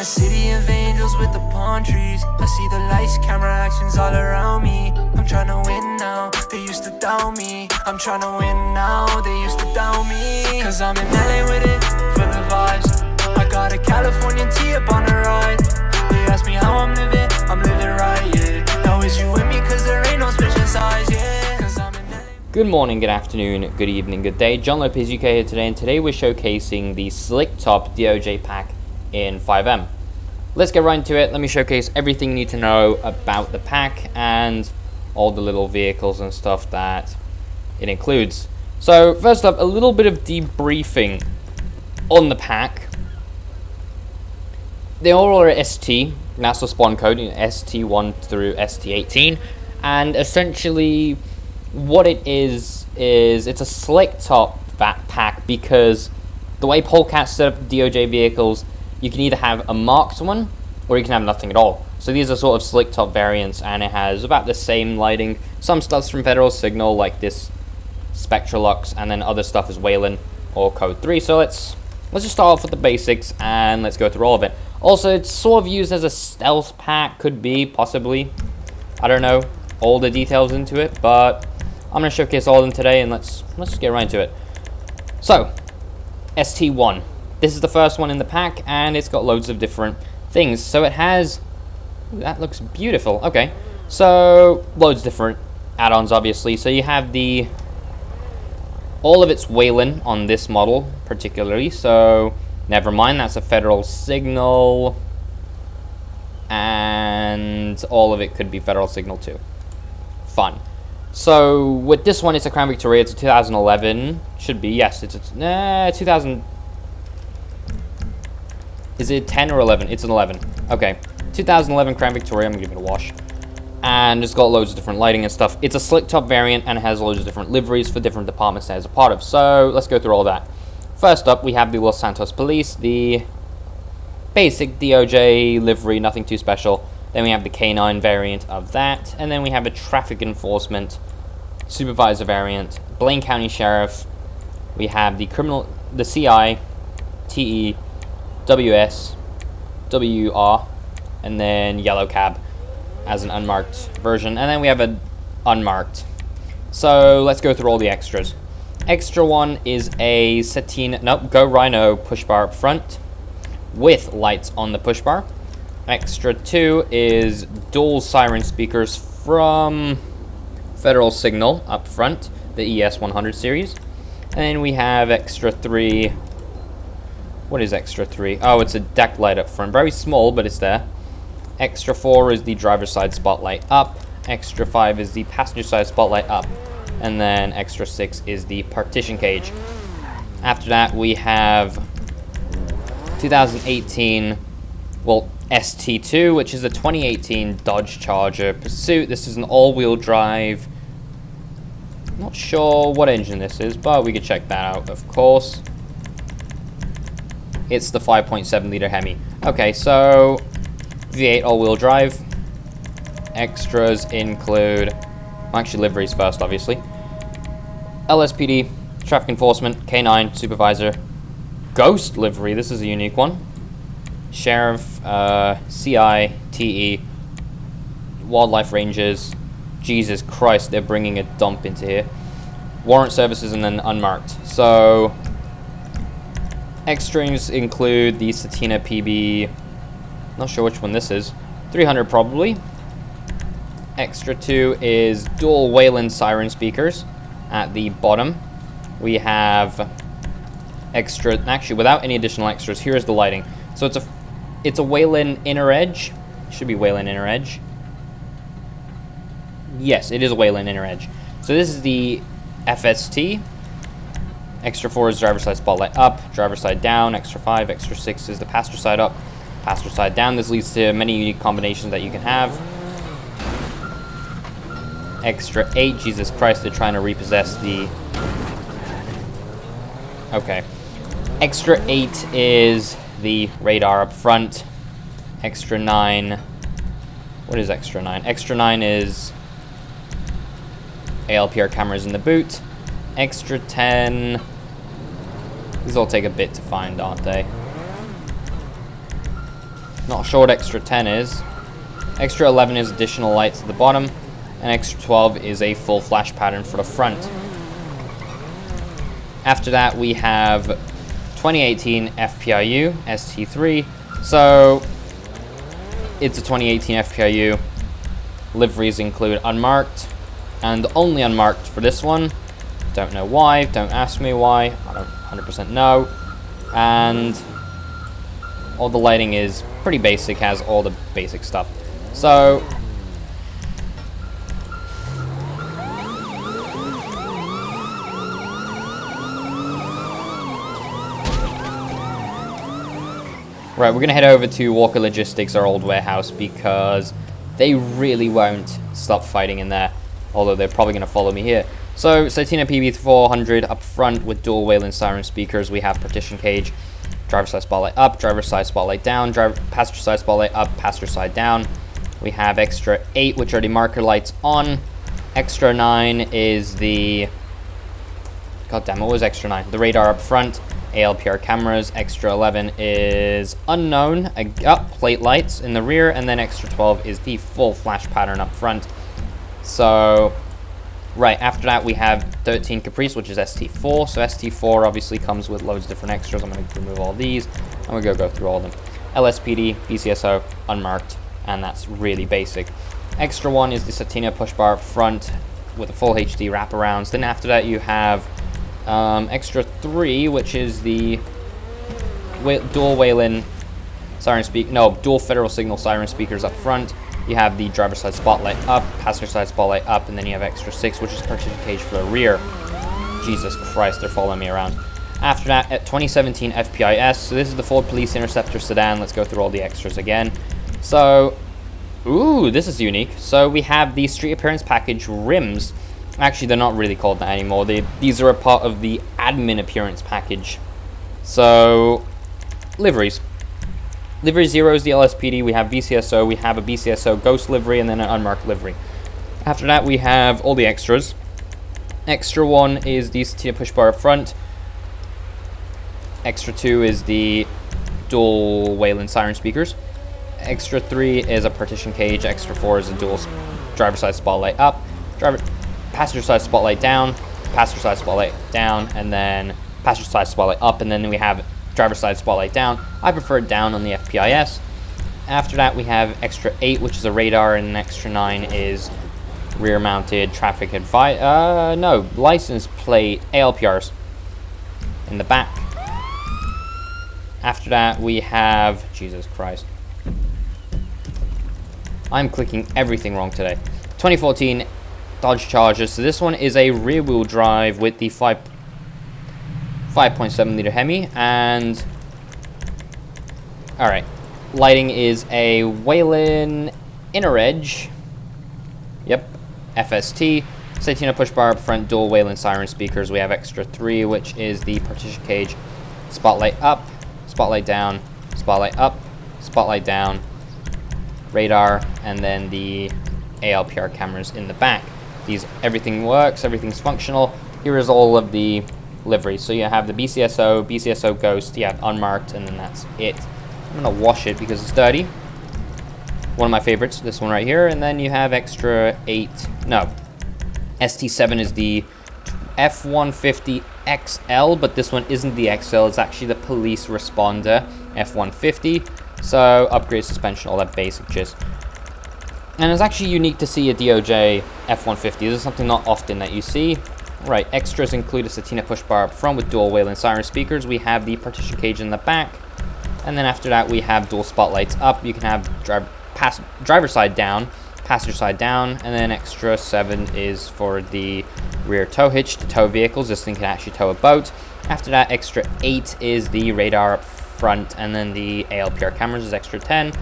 a city of angels with the palm trees. I see the lights, camera actions all around me. I'm trying to win now, they used to doubt me. I'm trying to win now, they used to doubt me. Cause I'm in LA with it, for the vibes. I got a Californian tee up on the ride. They ask me how I'm living right, yeah. Now is you with me cause there ain't no switching sides, yeah. Cause I'm in LA. Good morning, good afternoon, good evening, good day. John Lopez UK here today, and today we're showcasing the Slicktop DOJ pack in FiveM. Let's get right into it. Let me showcase everything you need to know about the pack and all the little vehicles and stuff that it includes. So first up, a little bit of debriefing on the pack. They all are ST, NASA spawn code, ST1 through ST18, and essentially what it is it's a Slicktop pack because the way Polecat set up DOJ vehicles, you can either have a marked one or you can have nothing at all. So these are sort of Slicktop variants, and it has about the same lighting. Some stuff's from Federal Signal, like this Spectralux, and then other stuff is Wayland or Code 3. So let's just start off with the basics and let's go through all of it. Also, it's sort of used as a stealth pack, could be, possibly. I don't know all the details into it, but I'm going to showcase all of them today, and let's just get right into it. So, ST1. This is the first one in the pack, and it's got loads of different things. So it has... Ooh, that looks beautiful. Okay. So, loads of different add-ons, obviously. So you have the... all of its Wayland on this model, particularly. So, never mind, that's a Federal Signal. And all of it could be Federal Signal too. Fun. So, with this one, it's a Crown Victoria. It's a 2011. Should be, yes. It's a 2000... Is it 10 or 11? It's an 11. Okay. 2011 Crown Victoria. I'm going to give it a wash. And it's got loads of different lighting and stuff. It's a Slicktop variant and it has loads of different liveries for different departments that it's a part of. So, let's go through all that. First up, we have the Los Santos Police. The basic DOJ livery, nothing too special. Then we have the K9 variant of that. And then we have a Traffic Enforcement Supervisor variant. Blaine County Sheriff. We have the CI, TE, WS, WR, and then Yellow Cab as an unmarked version. And then we have an unmarked. So let's go through all the extras. Extra 1 is a Go Rhino push bar up front with lights on the push bar. Extra 2 is dual siren speakers from Federal Signal up front, the ES100 series. And then we have extra 3. What is extra 3? Oh, it's a deck light up front. Very small, but it's there. Extra 4 is the driver's side spotlight up. Extra 5 is the passenger side spotlight up. And then extra 6 is the partition cage. After that, we have 2018, well, ST2, which is a 2018 Dodge Charger Pursuit. This is an all-wheel drive. Not sure what engine this is, but we could check that out, of course. It's the 5.7 liter Hemi. Okay, so V8 all-wheel drive. Extras include, well, actually liveries first, obviously. LSPD, Traffic Enforcement, K9, Supervisor, Ghost livery. This is a unique one. Sheriff, CI, TE, Wildlife Rangers. Jesus Christ, they're bringing a dump into here. Warrant services, and then unmarked. So extras include the Satina PB, not sure which one this is, 300 probably. Extra 2 is dual Wayland siren speakers at the bottom. We have extra, actually without any additional extras, here's the lighting. So it's a Wayland inner edge, should be Wayland inner edge. Yes, it is a Wayland inner edge. So this is the FST. Extra 4 is driver side spotlight up, driver side down. Extra 5, extra 6 is the passenger side up, passenger side down. This leads to many unique combinations that you can have. Extra 8, Jesus Christ, they're trying to repossess the... Okay. Extra 8 is the radar up front. Extra 9... What is extra 9? Extra 9 is ALPR cameras in the boot. Extra 10... These all take a bit to find, don't they? Not sure what extra 10 is. Extra 11 is additional lights at the bottom, and extra 12 is a full flash pattern for the front. After that, we have 2018 FPIU ST3. So it's a 2018 FPIU. Liveries include unmarked, and only unmarked for this one. Don't know why, don't ask me why, I don't 100% know. And all the lighting is pretty basic, has all the basic stuff. So right, we're gonna head over to Walker Logistics, our old warehouse, because they really won't stop fighting in there, although they're probably gonna follow me here. So Satina PB400 up front with dual Wayland siren speakers. We have partition cage, driver side spotlight up, driver side spotlight down, passenger side spotlight up, passenger side down. We have extra 8, which are the marker lights on. Extra 9 is the, god damn, what was extra 9? The radar up front, ALPR cameras. Extra 11 is unknown, up plate lights in the rear, and then extra 12 is the full flash pattern up front. So right, after that we have 13 Caprice, which is ST4. So ST4 obviously comes with loads of different extras. I'm going to remove all these, and we're going to go through all of them. LSPD, BCSO, unmarked, and that's really basic. Extra 1 is the Satina push bar up front with a full HD wraparounds. Then after that you have extra 3, which is the dual Wayland siren dual Federal Signal siren speakers up front. You have the driver side spotlight up, passenger side spotlight up, and then you have extra 6, which is partition cage for the rear. Jesus Christ, they're following me around. After that, at 2017 FPIS, so this is the Ford Police Interceptor sedan. Let's go through all the extras again. So, ooh, this is unique. So we have the street appearance package rims. Actually, they're not really called that anymore. These are a part of the admin appearance package. So, liveries. Livery 0 is the LSPD, we have BCSO, we have a BCSO ghost livery, and then an unmarked livery. After that, we have all the extras. Extra 1 is the Satina push bar up front. Extra 2 is the dual Wayland siren speakers. Extra 3 is a partition cage. Extra 4 is a dual driver side spotlight up, passenger side spotlight down, passenger side spotlight down, and then passenger side spotlight up, and then we have driver side spotlight down. I prefer down on the FPIS. After that, we have extra 8, which is a radar, and extra 9 is rear mounted traffic license plate ALPRs in the back. After that, we have, Jesus Christ, I'm clicking everything wrong today. 2014 Dodge Charger. So this one is a rear wheel drive with the 5.7 liter Hemi, and all right, lighting is a Wayland inner edge. Yep, FST. Satina push bar up front, dual Wayland siren speakers. We have extra 3, which is the partition cage, spotlight up, spotlight down, spotlight up, spotlight down, radar, and then the ALPR cameras in the back. Everything works, everything's functional. Here is all of the liveries. So you have the BCSO, BCSO Ghost, you have unmarked, and then that's it. I'm gonna wash it because it's dirty. One of my favorites, this one right here. And then you have extra 8, no, ST7 is the F-150 XL, but this one isn't the XL, it's actually the police responder F-150. So upgrade suspension, all that basic gist. And it's actually unique to see a DOJ F-150. This is something not often that you see. Right, extras include a Satina push bar up front with dual Wayland siren speakers. We have the partition cage in the back. And then after that, we have dual spotlights up. You can have driver side down, passenger side down, and then extra 7 is for the rear tow hitch to tow vehicles. This thing can actually tow a boat. After that, extra 8 is the radar up front, and then the ALPR cameras is extra 10.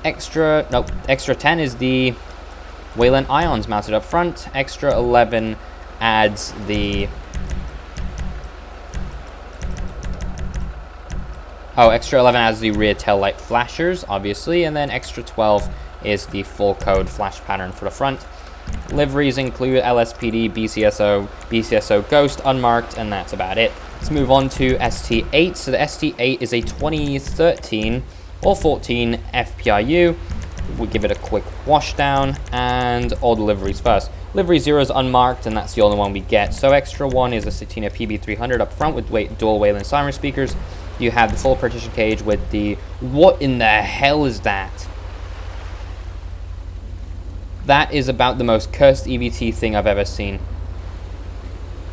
Extra 10 is the Wayland ions mounted up front. Extra 11 adds the extra 11 adds the rear tail light flashers, obviously, and then extra 12 is the full code flash pattern for the front. Liveries include LSPD, BCSO, BCSO Ghost, unmarked, and that's about it. Let's move on to ST8. So the ST8 is a 2013 all 14 FPIU. We give it a quick wash down, and all the liveries first. Livery 0 is unmarked, and that's the only one we get. So extra 1 is a Sedan PB300 up front with dual Wayland siren speakers. You have the full partition cage with the... What in the hell is that? That is about the most cursed EVT thing I've ever seen.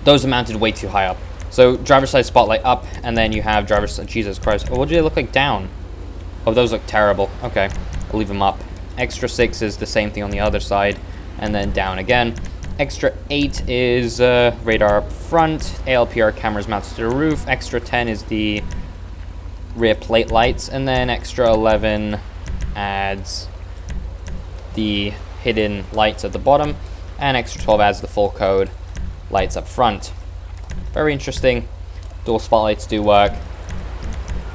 Those are mounted way too high up. So driver's side spotlight up, and then you have driver's side... Jesus Christ. Oh, what do they look like down? Oh, those look terrible. Okay, I'll leave them up. Extra 6 is the same thing on the other side, and then down again. Extra 8 is radar up front. ALPR cameras mounted to the roof. Extra 10 is the rear plate lights, and then extra 11 adds the hidden lights at the bottom, and extra 12 adds the full code lights up front. Very interesting. Dual spotlights do work.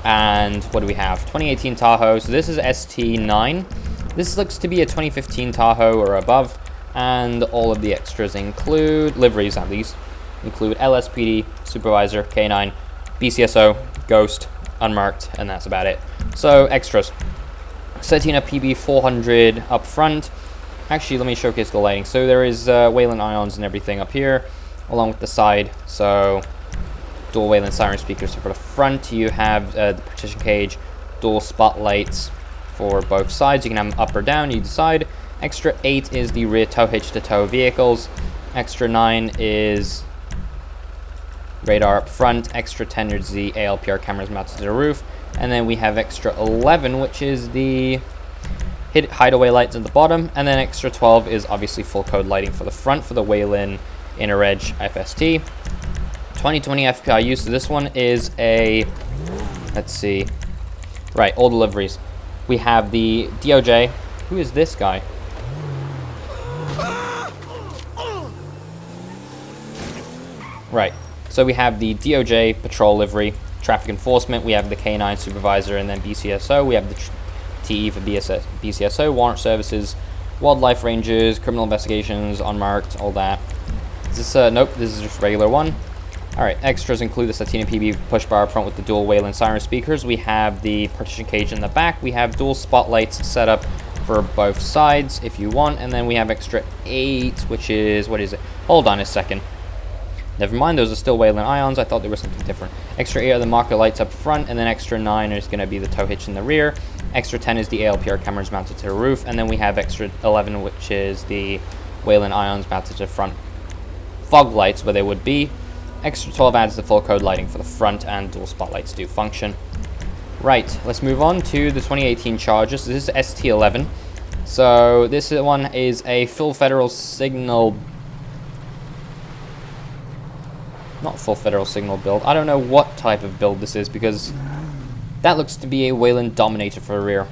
And what do we have? 2018 Tahoe. So this is ST9. This looks to be a 2015 Tahoe or above. And all of the extras include, liveries at least, include LSPD, Supervisor, K9, BCSO, Ghost, unmarked, and that's about it. So extras. Setting a PB400 up front. Actually, let me showcase the lighting. So there is Wayland ions and everything up here, along with the side. So dual Wayland siren speakers for the front. You have the partition cage, dual spotlights for both sides. You can have them up or down, you decide. Extra 8 is the rear tow hitch to tow vehicles. Extra 9 is radar up front. Extra 10 is the ALPR cameras mounted to the roof. And then we have extra 11, which is the hideaway lights at the bottom. And then extra 12 is obviously full code lighting for the front for the Wayland Inner Edge FST. 2020 FPIU, so this one is a, let's see, right, all deliveries. We have the DOJ. Who is this guy? Right, so we have the DOJ patrol livery, traffic enforcement, we have the K9 supervisor, and then BCSO. We have the TE for BCSO, warrant services, wildlife rangers, criminal investigations, unmarked, all that. Is this, nope, this is just regular one. Alright, extras include the Sedan PB push bar up front with the dual Wayland siren speakers. We have the partition cage in the back. We have dual spotlights set up for both sides if you want. And then we have extra 8, which is, what is it? Hold on a second. Never mind, those are still Wayland ions. I thought there was something different. Extra 8 are the marker lights up front, and then extra 9 is going to be the tow hitch in the rear. Extra 10 is the ALPR cameras mounted to the roof. And then we have extra 11, which is the Wayland ions mounted to the front fog lights where they would be. Extra 12 adds the full code lighting for the front, and dual spotlights do function. Right, let's move on to the 2018 Charger. So this is ST11. So this one is a full federal signal... Not full federal signal build. I don't know what type of build this is, because that looks to be a Wayland Dominator for the rear.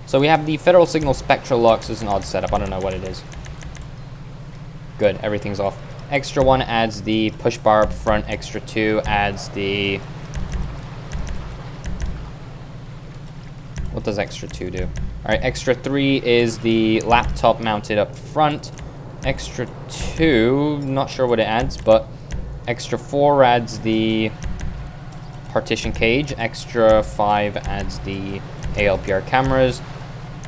So we have the federal signal spectral locks. This is an odd setup. I don't know what it is. Good, everything's off. Extra 1 adds the push bar up front. Extra 2 adds the... What does extra 2 do? Alright, extra 3 is the laptop mounted up front. Extra 2, not sure what it adds, but extra 4 adds the partition cage. Extra 5 adds the ALPR cameras.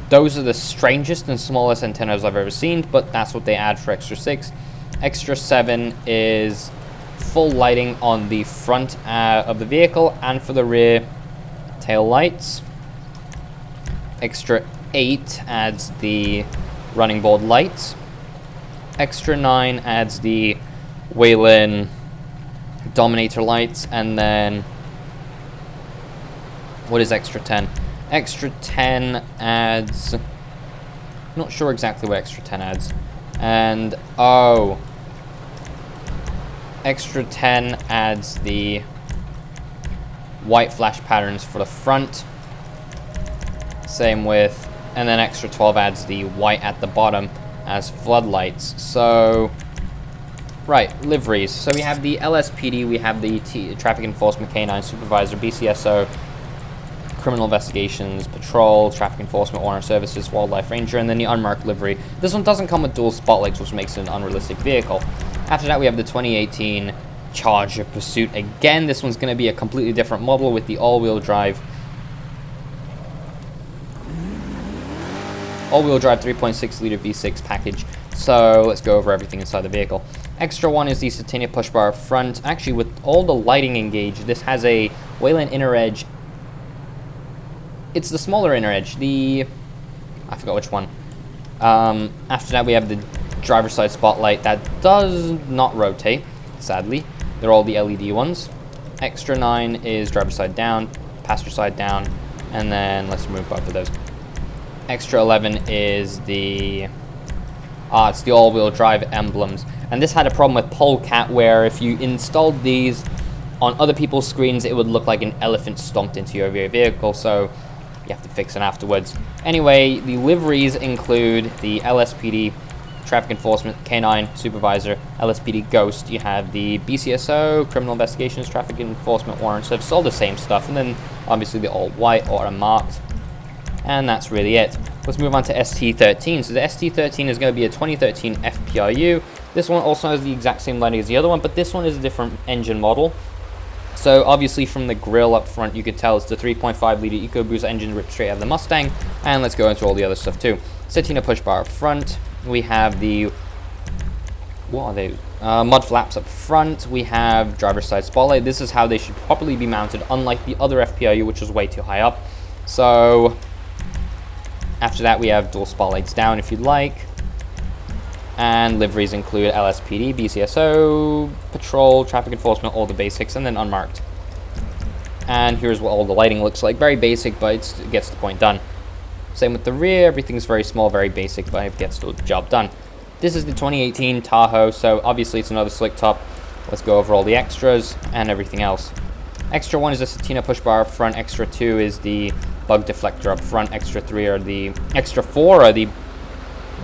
Those are the strangest and smallest antennas I've ever seen, but that's what they add for extra 6. Extra 7 is full lighting on the front of the vehicle and for the rear tail lights. Extra 8 adds the running board lights. Extra 9 adds the Wayland Dominator lights. And then what is extra 10? Extra 10 adds... Not sure exactly what extra 10 adds. And, oh... Extra 10 adds the white flash patterns for the front. Same with... And then extra 12 adds the white at the bottom as floodlights. So... Right, liveries. So we have the LSPD, we have the Traffic Enforcement K9 Supervisor, BCSO, Criminal Investigations, Patrol, Traffic Enforcement, Warrant Services, Wildlife Ranger, and then the unmarked livery. This one doesn't come with dual spotlights, which makes it an unrealistic vehicle. After that, we have the 2018 Charger Pursuit. Again, this one's going to be a completely different model with the all-wheel drive all-wheel drive 3.6 liter V6 package. So let's go over everything inside the vehicle. Extra one is the Sedan push bar up front. Actually, with all the lighting engaged, this has a Wayland inner edge. It's the smaller inner edge. I forgot which one. After that, we have the driver's side spotlight that does not rotate, sadly. They're all the LED ones. Extra 9 is driver's side down, passenger side down, and then let's remove both of those. Extra 11 is it's the all-wheel drive emblems. And this had a problem with Polecat, where if you installed these on other people's screens, it would look like an elephant stomped into your rear vehicle, so you have to fix it afterwards. Anyway, the liveries include the LSPD Traffic Enforcement K9 Supervisor, LSPD Ghost. You have the BCSO Criminal Investigations Traffic Enforcement Warrants. So it's all the same stuff, and then obviously the all white or marked. And that's really it. Let's move on to ST13. So the ST13 is going to be a 2013 FPRU. This one also has the exact same lighting as the other one, but this one is a different engine model. So obviously from the grille up front, you could tell it's the 3.5 liter EcoBoost engine ripped straight out of the Mustang. And let's go into all the other stuff too. Sedan push bar up front. We have the, what are they? Mud flaps up front. We have driver's side spotlight. This is how they should properly be mounted, unlike the other FPRU, which is way too high up. So after that, we have dual spotlights down if you'd like. And liveries include LSPD, BCSO, patrol, traffic enforcement, all the basics, and then unmarked. And here's what all the lighting looks like. Very basic, but it gets the point done. Same with the rear, everything's very small, very basic, but it gets the job done. This is the 2018 Tahoe, so obviously it's another slick top. Let's go over all the extras and everything else. Extra 1 is the Sedan push bar up front. Extra 2 is the bug deflector up front. Extra 4 are the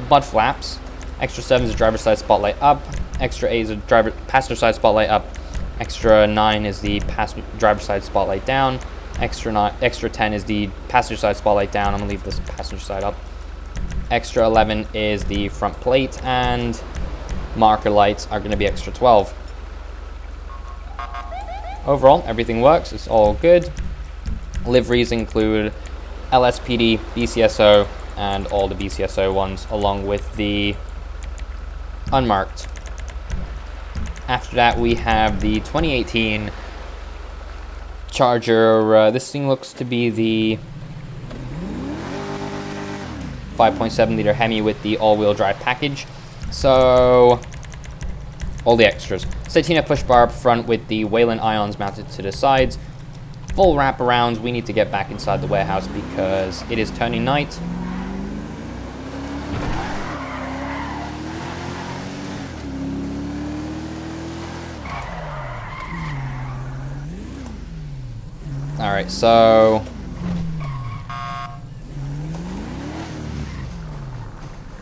mud flaps. Extra 7 is the driver's side spotlight up. Extra 8 is the passenger side spotlight up. Extra 9 is the driver's side spotlight down. Extra 10 is the passenger side spotlight down. I'm gonna leave this passenger side up. Extra 11 is the front plate, and marker lights are gonna be extra 12. Overall, everything works. It's all good. Liveries include LSPD, BCSO, and all the BCSO ones, along with the unmarked. After that, we have the 2018 Charger. This thing looks to be the 5.7 liter Hemi with the all-wheel drive package. So all the extras. Sedan push bar up front with the Wayland ions mounted to the sides. Full wraparounds. We need to get back inside the warehouse because it is turning night. Alright, so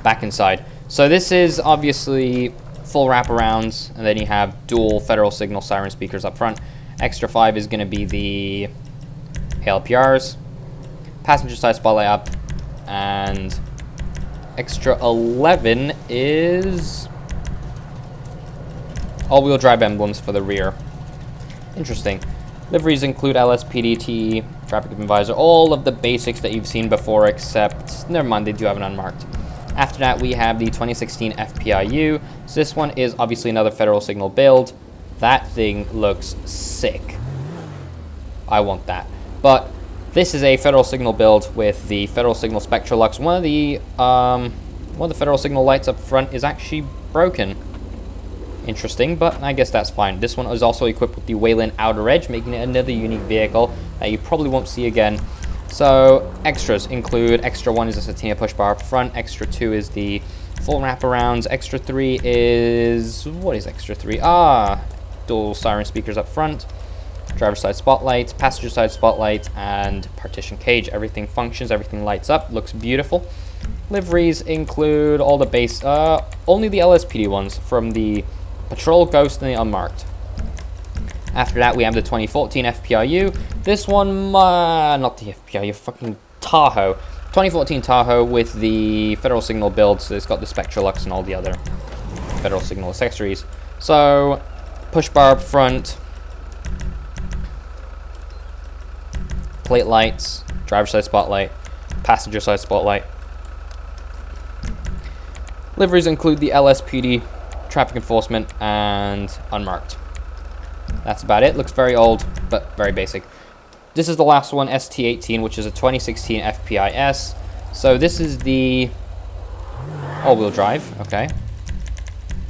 back inside. So this is obviously full wraparounds, and then you have dual federal signal siren speakers up front. Extra 5 is going to be the ALPRs, passenger side spotlight up, and extra 11 is all-wheel drive emblems for the rear. Interesting. Liveries include LSPD, TE, traffic advisor, all of the basics that you've seen before, except, never mind, they do have an unmarked. After that, we have the 2016 FPIU. So this one is obviously another federal signal build. That thing looks sick. I want that. But this is a federal signal build with the federal signal Spectralux. One of the federal signal lights up front is actually broken. Interesting, but I guess that's fine. This one is also equipped with the Wayland outer edge, making it another unique vehicle that you probably won't see again. So extras include extra 1 is a Sedan push bar up front. Extra 2 is the full wraparounds. Extra 3 is, what is extra 3? Dual siren speakers up front, driver's side spotlight, passenger side spotlight, and partition cage. Everything functions, everything lights up, looks beautiful. Liveries include all the base, only the LSPD ones from the Patrol, Ghost, and the unmarked. After that, we have the 2014 FPRU. This one, not the FPRU, fucking Tahoe. 2014 Tahoe with the federal signal build, so it's got the Spectralux and all the other federal signal accessories. So, push bar up front, plate lights, driver's side spotlight, passenger side spotlight, Liveries include the LSPD, traffic enforcement, and unmarked. That's about it. Looks very old, but very basic. This is the last one, ST18, which is a 2016 FPIS. So this is the all-wheel drive, okay.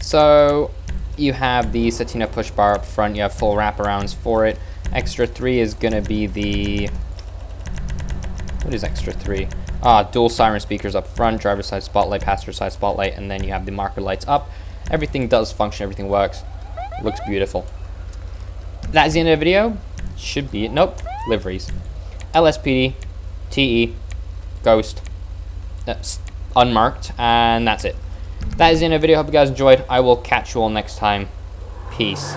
So you have the Satina push bar up front, you have full wraparounds for it. Extra 3 is gonna be the, what is extra 3? Dual siren speakers up front, driver's side spotlight, passenger side spotlight, and then you have the marker lights up. Everything does function, everything works. Looks beautiful. That's the end of the video. Should be it. Nope. Liveries. LSPD, TE, Ghost, that's unmarked, and that's it. That is the end of the video. Hope you guys enjoyed. I will catch you all next time. Peace.